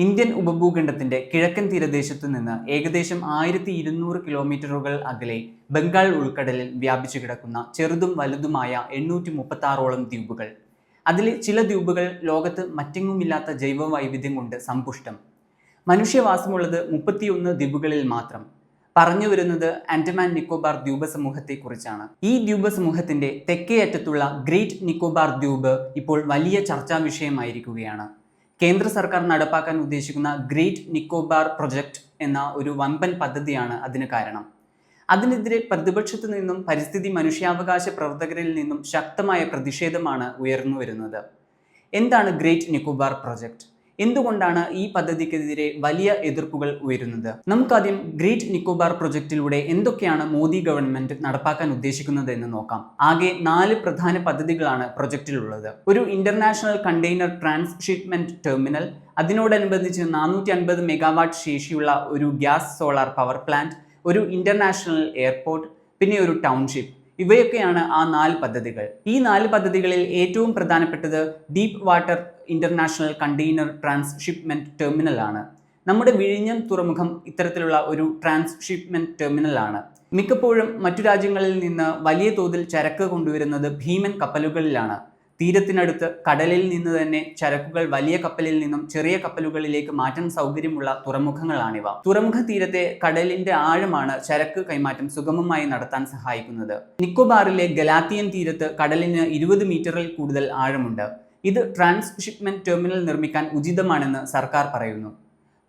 Indian ഉപഭൂഖണ്ഡത്തിന്റെ കിഴക്കൻ തീരദേശത്തു നിന്ന് ഏകദേശം 1200 കിലോമീറ്ററുകൾ അകലെ ബംഗാൾ ഉൾക്കടലിൽ വ്യാപിച്ചു കിടക്കുന്ന ചെറുതും വലുതുമായ 836ഓളം ദ്വീപുകൾ. അതിലെ ചില ദ്വീപുകൾ ലോകത്ത് മറ്റെങ്ങുമില്ലാത്ത ജൈവ വൈവിധ്യം കൊണ്ട് സമ്പുഷ്ടം. മനുഷ്യവാസമുള്ളത് 31 ദ്വീപുകളിൽ മാത്രം. പറഞ്ഞു വരുന്നത് ആൻഡമാൻ നിക്കോബാർ ദ്വീപ സമൂഹത്തെക്കുറിച്ചാണ്. ഈ ദ്വീപ സമൂഹത്തിന്റെ തെക്കേ അറ്റത്തുള്ള ഗ്രേറ്റ് നിക്കോബാർ ദ്വീപ് ഇപ്പോൾ വലിയ ചർച്ചാ വിഷയമായിരിക്കുകയാണ്. കേന്ദ്ര സർക്കാർ നടപ്പാക്കാൻ ഉദ്ദേശിക്കുന്ന ഗ്രേറ്റ് നിക്കോബാർ പ്രൊജക്ട് എന്ന ഒരു വമ്പൻ പദ്ധതിയാണ് അതിന് കാരണം. അതിനെതിരെ പ്രതിപക്ഷത്തു നിന്നും പരിസ്ഥിതി മനുഷ്യാവകാശ പ്രവർത്തകരിൽ നിന്നും ശക്തമായ പ്രതിഷേധമാണ് ഉയർന്നു വരുന്നത്. എന്താണ് ഗ്രേറ്റ് നിക്കോബാർ പ്രൊജക്ട്? എന്തുകൊണ്ടാണ് ഈ പദ്ധതിക്കെതിരെ വലിയ എതിർപ്പുകൾ ഉയരുന്നത്? നമുക്കാദ്യം ഗ്രേറ്റ് നിക്കോബാർ പ്രൊജക്റ്റിലൂടെ എന്തൊക്കെയാണ് മോദി ഗവൺമെന്റ് നടപ്പാക്കാൻ ഉദ്ദേശിക്കുന്നത് എന്ന് നോക്കാം. ആകെ 4 പ്രധാന പദ്ധതികളാണ് പ്രൊജക്റ്റിലുള്ളത്. ഒരു ഇന്റർനാഷണൽ കണ്ടെയ്നർ ട്രാൻസ്ഷിപ്മെന്റ് ടെർമിനൽ, അതിനോടനുബന്ധിച്ച് 450 മെഗാവാട്ട് ശേഷിയുള്ള ഒരു ഗ്യാസ് സോളാർ പവർ പ്ലാന്റ്, ഒരു ഇന്റർനാഷണൽ എയർപോർട്ട്, പിന്നെ ഒരു ടൗൺഷിപ്പ്. ഇവയൊക്കെയാണ് ആ 4 പദ്ധതികൾ. ഈ 4 പദ്ധതികളിൽ ഏറ്റവും പ്രധാനപ്പെട്ടത് deep water international container transshipment terminal ആണ്. നമ്മുടെ വിഴിഞ്ഞം തുറമുഖം ഇത്തരത്തിലുള്ള ഒരു ട്രാൻസ്ഷിപ്മെന്റ് ടെർമിനൽ ആണ്. മിക്കപ്പോഴും മറ്റു രാജ്യങ്ങളിൽ നിന്ന് വലിയ തോതിൽ ചരക്ക് കൊണ്ടുവരുന്നത് ഭീമൻ കപ്പലുകളിലാണ്. തീരത്തിനടുത്ത് കടലിൽ നിന്ന് തന്നെ ചരക്കുകൾ വലിയ കപ്പലിൽ നിന്നും ചെറിയ കപ്പലുകളിലേക്ക് മാറ്റാൻ സൗകര്യമുള്ള തുറമുഖങ്ങളാണിവ. തുറമുഖ തീരത്തെ കടലിന്റെ ആഴമാണ് ചരക്ക് കൈമാറ്റം സുഗമമായി നടത്താൻ സഹായിക്കുന്നത്. നിക്കോബാറിലെ ഗലാത്തിയൻ തീരത്ത് കടലിന് 20 മീറ്ററിൽ കൂടുതൽ ആഴമുണ്ട്. ഇത് ട്രാൻസ്ഷിപ്മെന്റ് ടെർമിനൽ നിർമ്മിക്കാൻ ഉചിതമാണെന്ന് സർക്കാർ പറയുന്നു.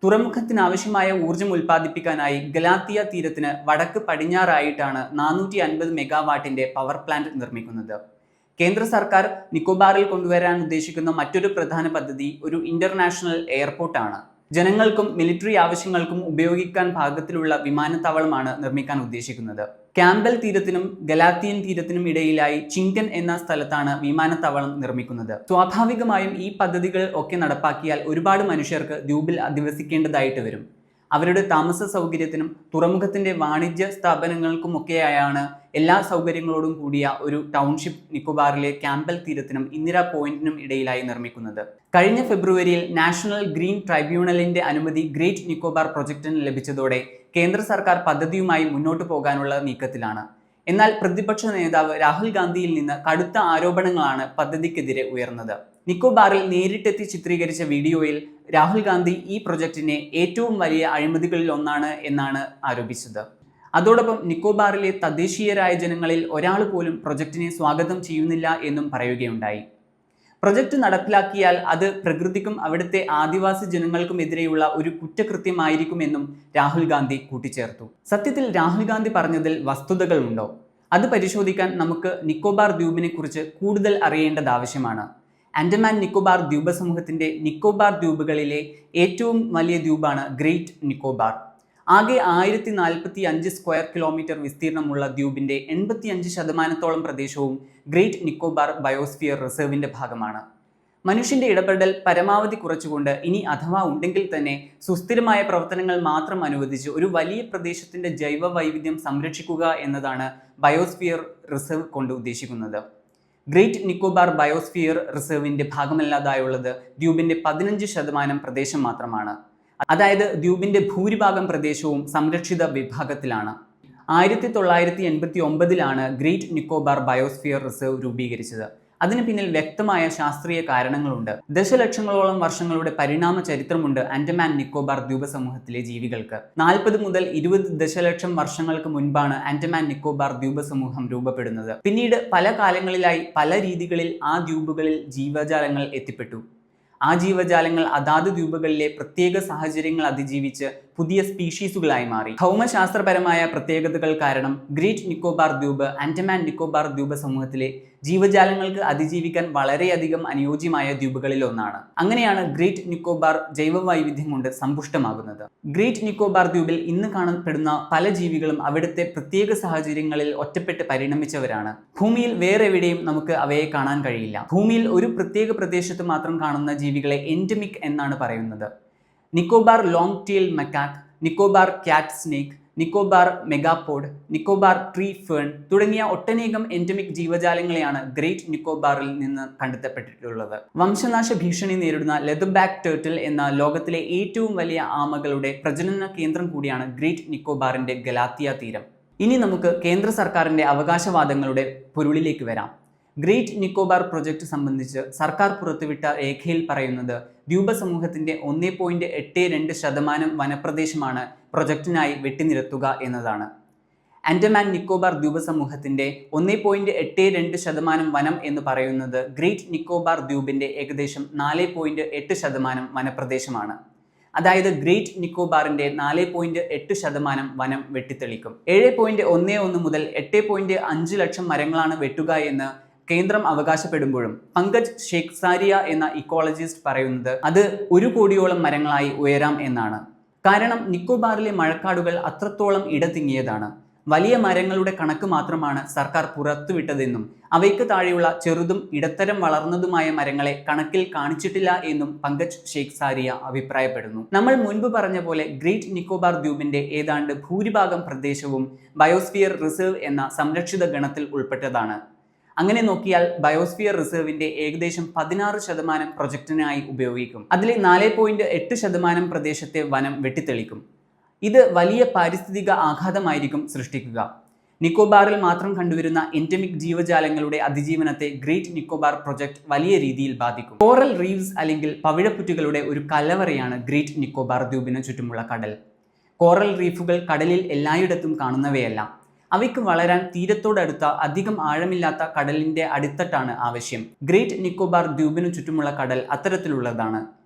തുറമുഖത്തിനാവശ്യമായ ഊർജ്ജം ഉൽപ്പാദിപ്പിക്കാനായി ഗലാത്തിയ തീരത്തിന് വടക്ക് പടിഞ്ഞാറായിട്ടാണ് 450 മെഗാവാട്ടിന്റെ പവർ പ്ലാന്റ് നിർമ്മിക്കുന്നത്. കേന്ദ്ര സർക്കാർ നിക്കോബാറിൽ കൊണ്ടുവരാൻ ഉദ്ദേശിക്കുന്ന മറ്റൊരു പ്രധാന പദ്ധതി ഒരു ഇന്റർനാഷണൽ എയർപോർട്ടാണ്. ജനങ്ങൾക്കും മിലിറ്ററി ആവശ്യങ്ങൾക്കും ഉപയോഗിക്കാൻ പാകത്തിലുള്ള വിമാനത്താവളമാണ് നിർമ്മിക്കാൻ ഉദ്ദേശിക്കുന്നത്. ക്യാമ്പൽ തീരത്തിനും ഗലാത്തിയൻ തീരത്തിനും ഇടയിലായി ചിങ്കൻ എന്ന സ്ഥലത്താണ് വിമാനത്താവളം നിർമ്മിക്കുന്നത്. സ്വാഭാവികമായും ഈ പദ്ധതികൾ ഒക്കെ നടപ്പാക്കിയാൽ ഒരുപാട് മനുഷ്യർക്ക് ദ്വീപിൽ അധിവസിക്കേണ്ടതായിട്ട് വരും. അവരുടെ താമസ സൗകര്യത്തിനും തുറമുഖത്തിന്റെ വാണിജ്യ സ്ഥാപനങ്ങൾക്കുമൊക്കെയായാണ് എല്ലാ സൗകര്യങ്ങളോടും കൂടിയ ഒരു ടൗൺഷിപ്പ് നിക്കോബാറിലെ ക്യാമ്പൽ തീരത്തിനും ഇന്ദിര പോയിന്റിനും ഇടയിലായി നിർമ്മിക്കുന്നത്. കഴിഞ്ഞ ഫെബ്രുവരിയിൽ നാഷണൽ ഗ്രീൻ ട്രൈബ്യൂണലിന്റെ അനുമതി ഗ്രേറ്റ് നിക്കോബാർ പ്രൊജക്ടിന് ലഭിച്ചതോടെ കേന്ദ്ര സർക്കാർ പദ്ധതിയുമായി മുന്നോട്ടു പോകാനുള്ള നീക്കത്തിലാണ്. എന്നാൽ പ്രതിപക്ഷ നേതാവ് രാഹുൽ ഗാന്ധിയിൽ നിന്ന് കടുത്ത ആരോപണങ്ങളാണ് പദ്ധതിക്കെതിരെ ഉയർന്നത്. നിക്കോബാറിൽ നേരിട്ടെത്തി ചിത്രീകരിച്ച വീഡിയോയിൽ രാഹുൽ ഗാന്ധി ഈ പ്രൊജക്ടിനെ ഏറ്റവും വലിയ അഴിമതികളിൽ ഒന്നാണ് എന്നാണ് ആരോപിച്ചത്. അതോടൊപ്പം നിക്കോബാറിലെ തദ്ദേശീയരായ ജനങ്ങളിൽ ഒരാൾ പോലും പ്രൊജക്ടിനെ സ്വാഗതം ചെയ്യുന്നില്ല എന്നും പറയുകയുണ്ടായി. പ്രൊജക്ട് നടപ്പിലാക്കിയാൽ അത് പ്രകൃതിക്കും അവിടുത്തെ ആദിവാസി ജനങ്ങൾക്കുമെതിരെയുള്ള ഒരു കുറ്റകൃത്യമായിരിക്കുമെന്നും രാഹുൽ ഗാന്ധി കൂട്ടിച്ചേർത്തു. സത്യത്തിൽ രാഹുൽ ഗാന്ധി പറഞ്ഞതിൽ വസ്തുതകളുണ്ടോ? അത് പരിശോധിക്കാൻ നമുക്ക് നിക്കോബാർ ദ്വീപിനെ കുറിച്ച് കൂടുതൽ അറിയേണ്ടത് ആവശ്യമാണ്. ആൻഡമാൻ നിക്കോബാർ ദ്വീപ സമൂഹത്തിന്റെ നിക്കോബാർ ദ്വീപുകളിലെ ഏറ്റവും വലിയ ദ്വീപാണ് ഗ്രേറ്റ് നിക്കോബാർ. ആകെ 1045 സ്ക്വയർ കിലോമീറ്റർ വിസ്തീർണമുള്ള ദ്വീപിന്റെ 85% പ്രദേശവും ഗ്രേറ്റ് നിക്കോബാർ ബയോസ്ഫിയർ റിസർവിന്റെ ഭാഗമാണ്. മനുഷ്യന്റെ ഇടപെടൽ പരമാവധി കുറച്ചുകൊണ്ട്, ഇനി അഥവാ ഉണ്ടെങ്കിൽ തന്നെ സുസ്ഥിരമായ പ്രവർത്തനങ്ങൾ മാത്രം അനുവദിച്ച് ഒരു വലിയ പ്രദേശത്തിന്റെ ജൈവ വൈവിധ്യം സംരക്ഷിക്കുക എന്നതാണ് ബയോസ്ഫിയർ റിസർവ് കൊണ്ട് ഉദ്ദേശിക്കുന്നത്. ഗ്രേറ്റ് നിക്കോബാർ ബയോസ്ഫിയർ റിസർവിന്റെ ഭാഗമല്ലാതായുള്ളത് ദ്വീപിന്റെ 15% പ്രദേശം മാത്രമാണ്. അതായത് ദ്വീപിന്റെ ഭൂരിഭാഗം പ്രദേശവും സംരക്ഷിത വിഭാഗത്തിലാണ്. 1989-ലാണ് ഗ്രേറ്റ് നിക്കോബാർ ബയോസ്ഫിയർ റിസർവ് രൂപീകരിച്ചത്. അതിന് പിന്നിൽ വ്യക്തമായ ശാസ്ത്രീയ കാരണങ്ങളുണ്ട്. ദശലക്ഷങ്ങളോളം വർഷങ്ങളുടെ പരിണാമ ചരിത്രമുണ്ട് ആൻഡമാൻ നിക്കോബാർ ദ്വീപ സമൂഹത്തിലെ ജീവികൾക്ക്. 40 മുതൽ 20 ദശലക്ഷം വർഷങ്ങൾക്ക് മുൻപാണ് ആൻഡമാൻ നിക്കോബാർ ദ്വീപ സമൂഹം രൂപപ്പെടുന്നത്. പിന്നീട് പല കാലങ്ങളിലായി പല രീതികളിൽ ആ ദ്വീപുകളിൽ ജീവജാലങ്ങൾ എത്തിപ്പെട്ടു. ആ ജീവജാലങ്ങൾ അതാത് ദ്വീപുകളിലെ പ്രത്യേക സാഹചര്യങ്ങൾ അതിജീവിച്ച് പുതിയ സ്പീഷീസുകളായി മാറി. ഭൗമശാസ്ത്രപരമായ പ്രത്യേകതകൾ കാരണം ഗ്രേറ്റ് നിക്കോബാർ ദ്വീപ് ആൻഡമാൻ നിക്കോബാർ ദ്വീപ സമൂഹത്തിലെ ജീവജാലങ്ങൾക്ക് അതിജീവിക്കാൻ വളരെയധികം അനുയോജ്യമായ ദ്വീപുകളിൽ ഒന്നാണ്. അങ്ങനെയാണ് ഗ്രേറ്റ് നിക്കോബാർ ജൈവ വൈവിധ്യം കൊണ്ട് സമ്പുഷ്ടമാകുന്നത്. ഗ്രേറ്റ് നിക്കോബാർ ദ്വീപിൽ ഇന്ന് കാണപ്പെടുന്ന പല ജീവികളും അവിടുത്തെ പ്രത്യേക സാഹചര്യങ്ങളിൽ ഒറ്റപ്പെട്ട് പരിണമിച്ചവരാണ്. ഭൂമിയിൽ വേറെ എവിടെയും നമുക്ക് അവയെ കാണാൻ കഴിയില്ല. ഭൂമിയിൽ ഒരു പ്രത്യേക പ്രദേശത്ത് മാത്രം കാണുന്ന ജീവികളെ എൻഡമിക് എന്നാണ് പറയുന്നത്. Nicobar long tail macaque, Nicobar cat snake, Nicobar megapode, Nicobar tree fern തുടങ്ങിയ ഒട്ടനേകം എൻഡമിക് ജീവജാലങ്ങളെയാണ് ഗ്രേറ്റ് നിക്കോബാറിൽ നിന്ന് കണ്ടെത്തപ്പെട്ടിട്ടുള്ളത്. വംശനാശ ഭീഷണി നേരിടുന്ന ലെതർബാക്ക് ടേർട്ടിൽ എന്ന ലോകത്തിലെ ഏറ്റവും വലിയ ആമകളുടെ പ്രജനന കേന്ദ്രം കൂടിയാണ് ഗ്രേറ്റ് നിക്കോബാറിന്റെ ഗലാത്തിയ തീരം. ഇനി നമുക്ക് കേന്ദ്ര സർക്കാരിന്റെ അവകാശവാദങ്ങളുടെ പൊരുളിലേക്ക് വരാം. ഗ്രേറ്റ് നിക്കോബാർ പ്രൊജക്ട് സംബന്ധിച്ച് സർക്കാർ പുറത്തുവിട്ട രേഖയിൽ പറയുന്നത് ദ്വീപ സമൂഹത്തിന്റെ 1.82% വനപ്രദേശമാണ് പ്രൊജക്ടിനായി വെട്ടിനിരത്തുക എന്നതാണ്. ആൻഡമാൻ നിക്കോബാർ ദ്വീപ സമൂഹത്തിന്റെ 1.82% വനം എന്ന് പറയുന്നത് ഗ്രേറ്റ് നിക്കോബാർ ദ്വീപിന്റെ ഏകദേശം 4.8% വനപ്രദേശമാണ്. അതായത് ഗ്രേറ്റ് നിക്കോബാറിന്റെ 4.8% വനം വെട്ടിത്തെളിക്കും. 7.11 മുതൽ 8.5 ലക്ഷം മരങ്ങളാണ് വെട്ടുക എന്ന് കേന്ദ്രം അവകാശപ്പെടുമ്പോഴും പങ്കജ് ഷേഖ്സാരിയ എന്ന ഇക്കോളജിസ്റ്റ് പറയുന്നത് അത് 1 കോടിയോളം മരങ്ങളായി ഉയരാം എന്നാണ്. കാരണം നിക്കോബാറിലെ മഴക്കാടുകൾ അത്രത്തോളം ഇടതിങ്ങിയതാണ്. വലിയ മരങ്ങളുടെ കണക്ക് മാത്രമാണ് സർക്കാർ പുറത്തുവിട്ടതെന്നും അവയ്ക്ക് താഴെയുള്ള ചെറുതും ഇടത്തരം വളർന്നതുമായ മരങ്ങളെ കണക്കിൽ കാണിച്ചിട്ടില്ല എന്നും പങ്കജ് ഷേഖ്സാരിയ അഭിപ്രായപ്പെടുന്നു. നമ്മൾ മുൻപ് പറഞ്ഞ പോലെ ഗ്രേറ്റ് നിക്കോബാർ ദ്വീപിന്റെ ഏതാണ്ട് ഭൂരിഭാഗം പ്രദേശവും ബയോസ്ഫിയർ റിസർവ് എന്ന സംരക്ഷിത ഗണത്തിൽ ഉൾപ്പെട്ടതാണ്. അങ്ങനെ നോക്കിയാൽ ബയോസ്ഫിയർ റിസർവിന്റെ ഏകദേശം 16% പ്രൊജക്ടിനായി ഉപയോഗിക്കും. അതിലെ 4.8% പ്രദേശത്തെ വനം വെട്ടിത്തെളിക്കും. ഇത് വലിയ പാരിസ്ഥിതിക ആഘാതമായിരിക്കും സൃഷ്ടിക്കുക. നിക്കോബാറിൽ മാത്രം കണ്ടുവരുന്ന എൻഡമിക് ജീവജാലങ്ങളുടെ അതിജീവനത്തെ ഗ്രേറ്റ് നിക്കോബാർ പ്രൊജക്ട് വലിയ രീതിയിൽ ബാധിക്കും. കോറൽ റീവ്സ് അല്ലെങ്കിൽ പവിഴപ്പുറ്റുകളുടെ ഒരു കലവറയാണ് ഗ്രേറ്റ് നിക്കോബാർ ദ്വീപിന് ചുറ്റുമുള്ള കടൽ. കോറൽ റീഫുകൾ കടലിൽ എല്ലായിടത്തും കാണുന്നവയല്ല. അവയ്ക്ക് വളരാൻ തീരത്തോടടുത്ത അധികം ആഴമില്ലാത്ത കടലിന്റെ അടിത്തട്ടാണ് ആവശ്യം. ഗ്രേറ്റ് നിക്കോബാർ ദ്വീപിനു ചുറ്റുമുള്ള കടൽ അത്തരത്തിലുള്ളതാണ്.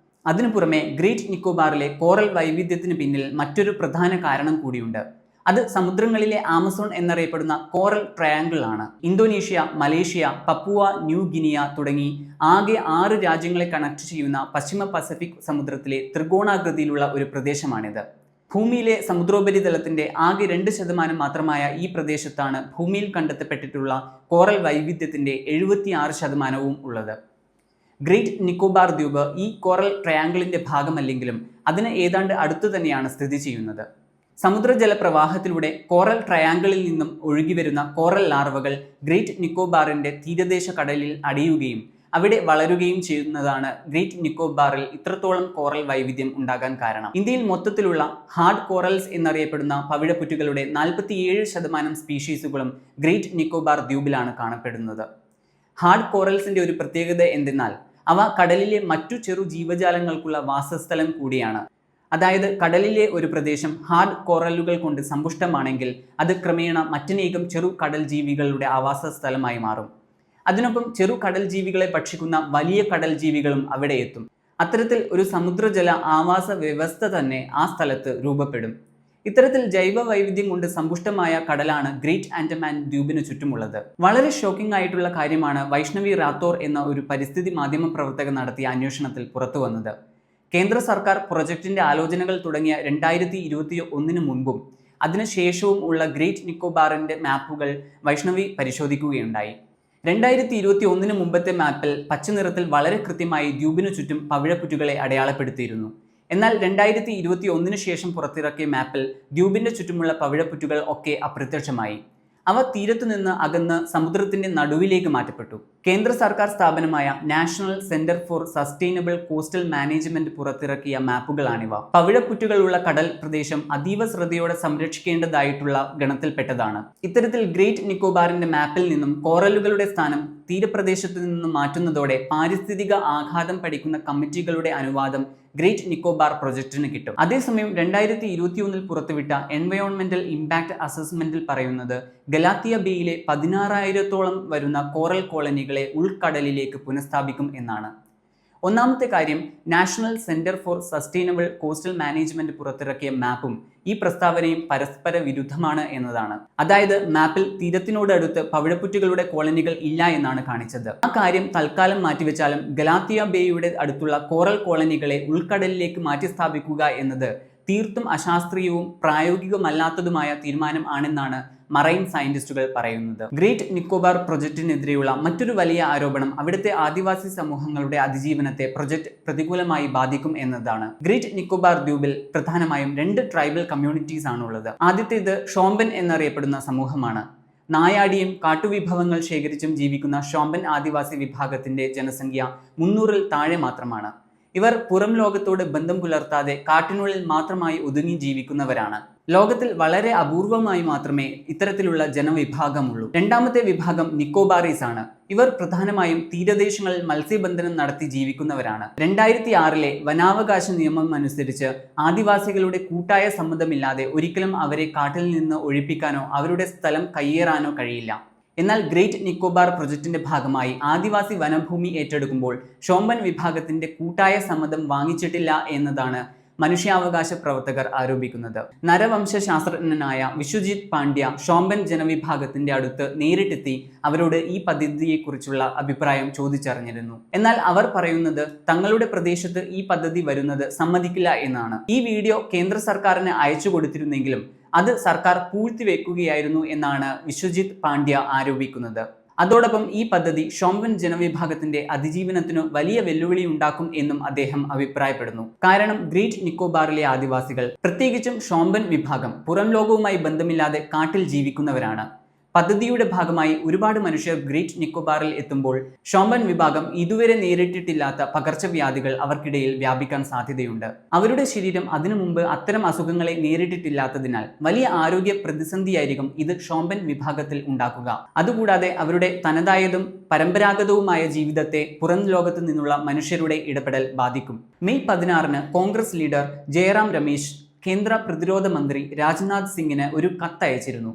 അതിനു പുറമെ ഗ്രേറ്റ് നിക്കോബാറിലെ കോറൽ വൈവിധ്യത്തിന് പിന്നിൽ മറ്റൊരു പ്രധാന കാരണം കൂടിയുണ്ട്. അത് സമുദ്രങ്ങളിലെ ആമസോൺ എന്നറിയപ്പെടുന്ന കോറൽ ട്രയാങ്കിൾ ആണ്. Indonesia, Malaysia, Papua new guinea തുടങ്ങി ആകെ 6 രാജ്യങ്ങളെ കണക്ട് ചെയ്യുന്ന പശ്ചിമ പസഫിക് സമുദ്രത്തിലെ ത്രികോണാകൃതിയിലുള്ള ഒരു പ്രദേശമാണിത്. ഭൂമിയിലെ സമുദ്രോപരിതലത്തിന്റെ ആകെ 2% മാത്രമായ ഈ പ്രദേശത്താണ് ഭൂമിയിൽ കണ്ടെത്തപ്പെട്ടിട്ടുള്ള കോറൽ വൈവിധ്യത്തിന്റെ 76% ഉള്ളത്. ഗ്രേറ്റ് നിക്കോബാർ ദ്വീപ് ഈ കോറൽ ട്രയാങ്കിളിന്റെ ഭാഗമല്ലെങ്കിലും അതിന് ഏതാണ്ട് അടുത്തു തന്നെയാണ് സ്ഥിതി ചെയ്യുന്നത്. സമുദ്രജല പ്രവാഹത്തിലൂടെ കോറൽ ട്രയാങ്കിളിൽ നിന്നും ഒഴുകിവരുന്ന കോറൽ ലാർവകൾ ഗ്രേറ്റ് നിക്കോബാറിന്റെ തീരദേശ കടലിൽ അടിയുകയും അവിടെ വളരുകയും ചെയ്യുന്നതാണ് ഗ്രേറ്റ് നിക്കോബാറിൽ ഇത്രത്തോളം കോറൽ വൈവിധ്യം ഉണ്ടാകാൻ കാരണം. ഇന്ത്യയിൽ മൊത്തത്തിലുള്ള ഹാർഡ് കോറൽസ് എന്നറിയപ്പെടുന്ന പവിഴപ്പുറ്റുകളുടെ 47% സ്പീഷീസുകളും ഗ്രേറ്റ് നിക്കോബാർ ദ്വീപിലാണ് കാണപ്പെടുന്നത്. ഹാർഡ് കോറൽസിന്റെ ഒരു പ്രത്യേകത എന്തെന്നാൽ അവ കടലിലെ മറ്റു ചെറു ജീവജാലങ്ങൾക്കുള്ള വാസസ്ഥലം കൂടിയാണ്. അതായത് കടലിലെ ഒരു പ്രദേശം ഹാർഡ് കോറലുകൾ കൊണ്ട് സമ്പുഷ്ടമാണെങ്കിൽ അത് ക്രമേണ മറ്റനേകം ചെറു കടൽ ജീവികളുടെ ആവാസ സ്ഥലമായി മാറും. അതിനൊപ്പം ചെറു കടൽ ജീവികളെ ഭക്ഷിക്കുന്ന വലിയ കടൽ ജീവികളും അവിടെ എത്തും. അത്തരത്തിൽ ഒരു സമുദ്രജല ആവാസ വ്യവസ്ഥ തന്നെ ആ സ്ഥലത്ത് രൂപപ്പെടും. ഇത്തരത്തിൽ ജൈവ വൈവിധ്യം കൊണ്ട് സമ്പുഷ്ടമായ കടലാണ് ഗ്രേറ്റ് ആൻഡമാൻ ദ്വീപിന് ചുറ്റുമുള്ളത്. വളരെ ഷോക്കിംഗ് ആയിട്ടുള്ള കാര്യമാണ് വൈഷ്ണവി റാത്തോർ എന്ന ഒരു പരിസ്ഥിതി മാധ്യമ പ്രവർത്തക നടത്തിയ അന്വേഷണത്തിൽ പുറത്തു വന്നത്. കേന്ദ്ര സർക്കാർ പ്രൊജക്ടിന്റെ ആലോചനകൾ തുടങ്ങിയ 2021 മുൻപും അതിനുശേഷവും ഉള്ള ഗ്രേറ്റ് നിക്കോബാറിന്റെ മാപ്പുകൾ വൈഷ്ണവി പരിശോധിക്കുകയുണ്ടായി. 2021 മുമ്പത്തെ മാപ്പിൽ പച്ച നിറത്തിൽ വളരെ കൃത്യമായി ദ്വീപിനു ചുറ്റും പവിഴപ്പുറ്റുകളെ അടയാളപ്പെടുത്തിയിരുന്നു. എന്നാൽ 2021 ശേഷം പുറത്തിറക്കിയ മാപ്പിൽ ദ്വീപിന്റെ ചുറ്റുമുള്ള പവിഴപ്പുറ്റുകൾ ഒക്കെ അപ്രത്യക്ഷമായി. അവ തീരത്തു നിന്ന് അകന്ന് സമുദ്രത്തിന്റെ നടുവിലേക്ക് മാറ്റപ്പെട്ടു. കേന്ദ്ര സർക്കാർ സ്ഥാപനമായ national centre for sustainable coastal management പുറത്തിറക്കിയ മാപ്പുകളാണിവ. പവിഴപ്പുറ്റുകളുള്ള കടൽ പ്രദേശം അതീവ ശ്രദ്ധയോടെ സംരക്ഷിക്കേണ്ടതായിട്ടുള്ള ഗണത്തിൽപ്പെട്ടതാണ്. ഇത്തരത്തിൽ ഗ്രേറ്റ് നിക്കോബാറിന്റെ മാപ്പിൽ നിന്നും കോറലുകളുടെ സ്ഥാനം തീരപ്രദേശത്തു നിന്നും മാറ്റുന്നതോടെ പാരിസ്ഥിതിക ആഘാതം പഠിക്കുന്ന കമ്മിറ്റികളുടെ അനുവാദം ഗ്രേറ്റ് നിക്കോബാർ പ്രൊജക്ടിന് കിട്ടും. അതേസമയം 2021 പുറത്തുവിട്ട എൻവയോൺമെന്റൽ ഇമ്പാക്ട് അസസ്മെന്റിൽ പറയുന്നത് ഗലാത്തിയ ബേയിലെ 16,000-ഓളം വരുന്ന കോറൽ കോളനികളെ ഉൾക്കടലിലേക്ക് പുനഃസ്ഥാപിക്കും എന്നാണ്. ഒന്നാമത്തെ കാര്യം, national centre for sustainable coastal management പുറത്തിറക്കിയ മാപ്പും ഈ പ്രസ്താവനയും പരസ്പര വിരുദ്ധമാണ് എന്നതാണ്. അതായത് മാപ്പിൽ തീരത്തിനോടടുത്ത് പവിഴപ്പുറ്റുകളുടെ കോളനികൾ ഇല്ല എന്നാണ് കാണിച്ചത്. ആ കാര്യം തൽക്കാലം മാറ്റിവെച്ചാലും ഗലാത്തിയ ബേയുടെ അടുത്തുള്ള കോറൽ കോളനികളെ ഉൾക്കടലിലേക്ക് മാറ്റി സ്ഥാപിക്കുക എന്നത് തീർത്തും അശാസ്ത്രീയവും പ്രായോഗികമല്ലാത്തതുമായ തീരുമാനം ആണെന്നാണ് മറൈൻ സയന്റിസ്റ്റുകൾ പറയുന്നത്. ഗ്രേറ്റ് നിക്കോബാർ പ്രൊജക്ടിനെതിരെയുള്ള മറ്റൊരു വലിയ ആരോപണം അവിടുത്തെ ആദിവാസി സമൂഹങ്ങളുടെ അതിജീവനത്തെ പ്രൊജക്ട് പ്രതികൂലമായി ബാധിക്കും എന്നതാണ്. ഗ്രേറ്റ് നിക്കോബാർ ദ്വീപിൽ പ്രധാനമായും 2 ട്രൈബൽ കമ്മ്യൂണിറ്റീസ് ആണുള്ളത്. ആദ്യത്തേത് ഷോംപെൻ എന്നറിയപ്പെടുന്ന സമൂഹമാണ്. നായാടിയും കാട്ടുവിഭവങ്ങൾ ശേഖരിച്ചും ജീവിക്കുന്ന ഷോംപെൻ ആദിവാസി വിഭാഗത്തിന്റെ ജനസംഖ്യ 300-ൽ താഴെ മാത്രമാണ്. ഇവർ പുറം ലോകത്തോട് ബന്ധം പുലർത്താതെ കാട്ടിനുള്ളിൽ മാത്രമായി ഒതുങ്ങി ജീവിക്കുന്നവരാണ്. ലോകത്തിൽ വളരെ അപൂർവമായി മാത്രമേ ഇത്തരത്തിലുള്ള ജനവിഭാഗമുള്ളൂ. രണ്ടാമത്തെ വിഭാഗം നിക്കോബാറീസ് ആണ്. ഇവർ പ്രധാനമായും തീരദേശങ്ങളിൽ മത്സ്യബന്ധനം നടത്തി ജീവിക്കുന്നവരാണ്. 2006-ലെ വനാവകാശ നിയമം അനുസരിച്ച് ആദിവാസികളുടെ കൂട്ടായ സമ്മതമില്ലാതെ ഒരിക്കലും അവരെ കാട്ടിൽ നിന്ന് ഒഴിപ്പിക്കാനോ അവരുടെ സ്ഥലം കയ്യേറാനോ കഴിയില്ല. എന്നാൽ ഗ്രേറ്റ് നിക്കോബാർ പ്രൊജക്ടിന്റെ ഭാഗമായി ആദിവാസി വനഭൂമി ഏറ്റെടുക്കുമ്പോൾ ഷോംപെൻ വിഭാഗത്തിന്റെ കൂട്ടായ സമ്മതം വാങ്ങിച്ചിട്ടില്ല എന്നതാണ് മനുഷ്യാവകാശ പ്രവർത്തകർ ആരോപിക്കുന്നത്. നരവംശാസ്ത്രജ്ഞനായ വിശ്വജിത് പാണ്ഡ്യ ഷോംപെൻ ജനവിഭാഗത്തിന്റെ അടുത്ത് നേരിട്ടെത്തി അവരോട് ഈ പദ്ധതിയെക്കുറിച്ചുള്ള അഭിപ്രായം ചോദിച്ചറിഞ്ഞിരുന്നു. എന്നാൽ അവർ പറയുന്നത് തങ്ങളുടെ പ്രദേശത്ത് ഈ പദ്ധതി വരുന്നത് സമ്മതിക്കില്ല എന്നാണ്. ഈ വീഡിയോ കേന്ദ്ര സർക്കാരിന് അയച്ചു കൊടുത്തിരുന്നെങ്കിലും അത് സർക്കാർ പൂഴ്ത്തിവെക്കുകയായിരുന്നു എന്നാണ് വിശ്വജിത് പാണ്ഡ്യ ആരോപിക്കുന്നത്. അതോടൊപ്പം ഈ പദ്ധതി ഷോംപെൻ ജനവിഭാഗത്തിന്റെ അതിജീവനത്തിനു വലിയ വെല്ലുവിളി ഉണ്ടാക്കും എന്നും അദ്ദേഹം അഭിപ്രായപ്പെടുന്നു. കാരണം ഗ്രേറ്റ് നിക്കോബാറിലെ ആദിവാസികൾ, പ്രത്യേകിച്ചും ഷോംപെൻ വിഭാഗം, പുറം ലോകവുമായി ബന്ധമില്ലാതെ കാട്ടിൽ ജീവിക്കുന്നവരാണ്. പദ്ധതിയുടെ ഭാഗമായി ഒരുപാട് മനുഷ്യർ ഗ്രേറ്റ് നിക്കോബാറിൽ എത്തുമ്പോൾ ഷോംപെൻ വിഭാഗം ഇതുവരെ നേരിട്ടിട്ടില്ലാത്ത പകർച്ചവ്യാധികൾ അവർക്കിടയിൽ വ്യാപിക്കാൻ സാധ്യതയുണ്ട്. അവരുടെ ശരീരം അതിനു മുമ്പ് അത്തരം അസുഖങ്ങളെ നേരിട്ടിട്ടില്ലാത്തതിനാൽ വലിയ ആരോഗ്യ പ്രതിസന്ധിയായിരിക്കും ഇത് ഷോംപെൻ വിഭാഗത്തിൽ ഉണ്ടാക്കുക. അതുകൂടാതെ അവരുടെ തനതായതും പരമ്പരാഗതവുമായ ജീവിതത്തെ പുറം ലോകത്ത് നിന്നുള്ള മനുഷ്യരുടെ ഇടപെടൽ ബാധിക്കും. മെയ് 16-ന് കോൺഗ്രസ് ലീഡർ ജയറാം രമേശ് കേന്ദ്ര പ്രതിരോധ മന്ത്രി രാജ്നാഥ് സിംഗിന് ഒരു കത്തയച്ചിരുന്നു.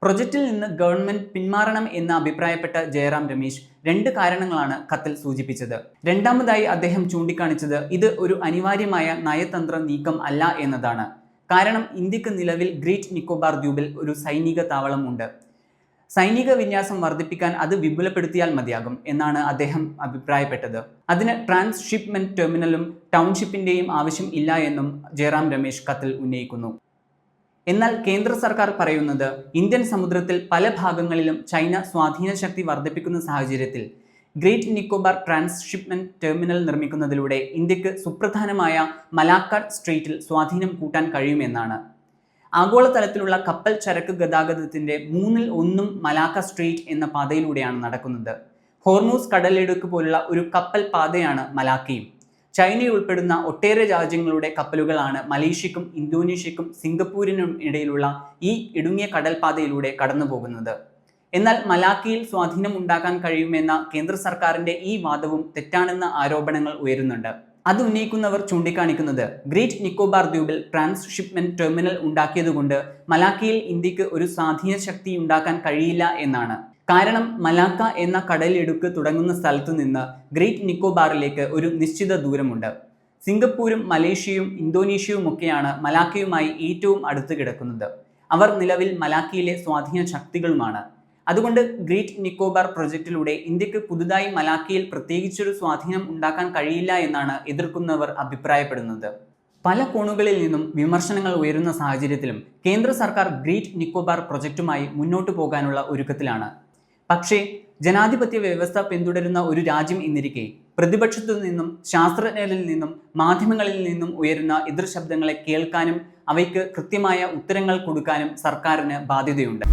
പ്രൊജക്റ്റിൽ നിന്ന് ഗവൺമെന്റ് പിന്മാറണം എന്ന് അഭിപ്രായപ്പെട്ട ജയറാം രമേശ് 2 കാരണങ്ങളാണ് കത്തിൽ സൂചിപ്പിച്ചത്. രണ്ടാമതായി അദ്ദേഹം ചൂണ്ടിക്കാണിച്ചത് ഇത് ഒരു അനിവാര്യമായ നയതന്ത്ര നീക്കം അല്ല എന്നതാണ്. കാരണം ഇന്ത്യക്ക് നിലവിൽ ഗ്രേറ്റ് നിക്കോബാർ ദ്വീപിൽ ഒരു സൈനിക താവളം ഉണ്ട്. സൈനിക വിന്യാസം വർദ്ധിപ്പിക്കാൻ അത് വിപുലപ്പെടുത്തിയാൽ മതിയാകും എന്നാണ് അദ്ദേഹം അഭിപ്രായപ്പെട്ടത്. അതിന് ട്രാൻസ്ഷിപ്മെന്റ് ടെർമിനലും ടൗൺഷിപ്പിന്റെയും ആവശ്യം ഇല്ല എന്നും ജയറാം രമേശ് കത്തിൽ ഉന്നയിക്കുന്നു. എന്നാൽ കേന്ദ്ര സർക്കാർ പറയുന്നത് ഇന്ത്യൻ സമുദ്രത്തിൽ പല ഭാഗങ്ങളിലും ചൈന സ്വാധീന ശക്തി വർദ്ധിപ്പിക്കുന്ന സാഹചര്യത്തിൽ ഗ്രേറ്റ് നിക്കോബാർ ട്രാൻസ്ഷിപ്മെന്റ് ടെർമിനൽ നിർമ്മിക്കുന്നതിലൂടെ ഇന്ത്യക്ക് സുപ്രധാനമായ മലാക്ക സ്ട്രെയ്റ്റിൽ സ്വാധീനം കൂട്ടാൻ കഴിയുമെന്നാണ്. ആഗോളതലത്തിലുള്ള കപ്പൽ ചരക്ക് ഗതാഗതത്തിന്റെ 1/3 മലാക്ക സ്ട്രെയ്റ്റ് എന്ന പാതയിലൂടെയാണ് നടക്കുന്നത്. ഹോർമൂസ് കടലിടുക്ക് പോലുള്ള ഒരു കപ്പൽ പാതയാണ് മലാക്കയും. ചൈന ഉൾപ്പെടുന്ന ഒട്ടേറെ രാജ്യങ്ങളുടെ കപ്പലുകളാണ് മലേഷ്യക്കും ഇന്തോനേഷ്യക്കും സിംഗപ്പൂരിനും ഇടയിലുള്ള ഈ ഇടുങ്ങിയ കടൽപാതയിലൂടെ കടന്നു പോകുന്നത്. എന്നാൽ മലാക്കയിൽ സ്വാധീനം ഉണ്ടാക്കാൻ കഴിയുമെന്ന കേന്ദ്ര സർക്കാരിന്റെ ഈ വാദവും തെറ്റാണെന്ന ആരോപണങ്ങൾ ഉയരുന്നുണ്ട്. അത് ഉന്നയിക്കുന്നവർ ചൂണ്ടിക്കാണിക്കുന്നത് ഗ്രേറ്റ് നിക്കോബാർ ദ്വീപിൽ ട്രാൻസ്ഷിപ്മെന്റ് ടെർമിനൽ ഉണ്ടാക്കിയതുകൊണ്ട് മലാക്കയിൽ ഇന്ത്യക്ക് ഒരു സ്വാധീന ശക്തി ഉണ്ടാക്കാൻ കഴിയില്ല എന്നാണ്. കാരണം മലാക്ക എന്ന കടലിടുക്ക് തുടങ്ങുന്ന സ്ഥലത്തു നിന്ന് ഗ്രേറ്റ് നിക്കോബാറിലേക്ക് ഒരു നിശ്ചിത ദൂരമുണ്ട്. സിംഗപ്പൂരും മലേഷ്യയും ഇന്തോനേഷ്യയുമൊക്കെയാണ് മലാക്കയുമായി ഏറ്റവും അടുത്ത് കിടക്കുന്നത്. അവർ നിലവിൽ മലാക്കയിലെ സ്വാധീന ശക്തികളുമാണ്. അതുകൊണ്ട് ഗ്രേറ്റ് നിക്കോബാർ പ്രൊജക്റ്റിലൂടെ ഇന്ത്യക്ക് പുതുതായി മലാക്കയിൽ പ്രത്യേകിച്ചൊരു സ്വാധീനം ഉണ്ടാക്കാൻ കഴിയില്ല എന്നാണ് എതിർക്കുന്നവർ അഭിപ്രായപ്പെടുന്നത്. പല കോണുകളിൽ നിന്നും വിമർശനങ്ങൾ ഉയരുന്ന സാഹചര്യത്തിലും കേന്ദ്ര സർക്കാർ ഗ്രേറ്റ് നിക്കോബാർ പ്രൊജക്റ്റുമായി മുന്നോട്ടു പോകാനുള്ള ഒരുക്കത്തിലാണ്. പക്ഷേ ജനാധിപത്യ വ്യവസ്ഥ പിന്തുടരുന്ന ഒരു രാജ്യം എന്നിരിക്കെ പ്രതിപക്ഷത്തു നിന്നും ശാസ്ത്രജ്ഞരിൽ നിന്നും മാധ്യമങ്ങളിൽ നിന്നും ഉയരുന്ന എതിർ ശബ്ദങ്ങളെ കേൾക്കാനും അവയ്ക്ക് കൃത്യമായ ഉത്തരങ്ങൾ കൊടുക്കാനും സർക്കാരിന് ബാധ്യതയുണ്ട്.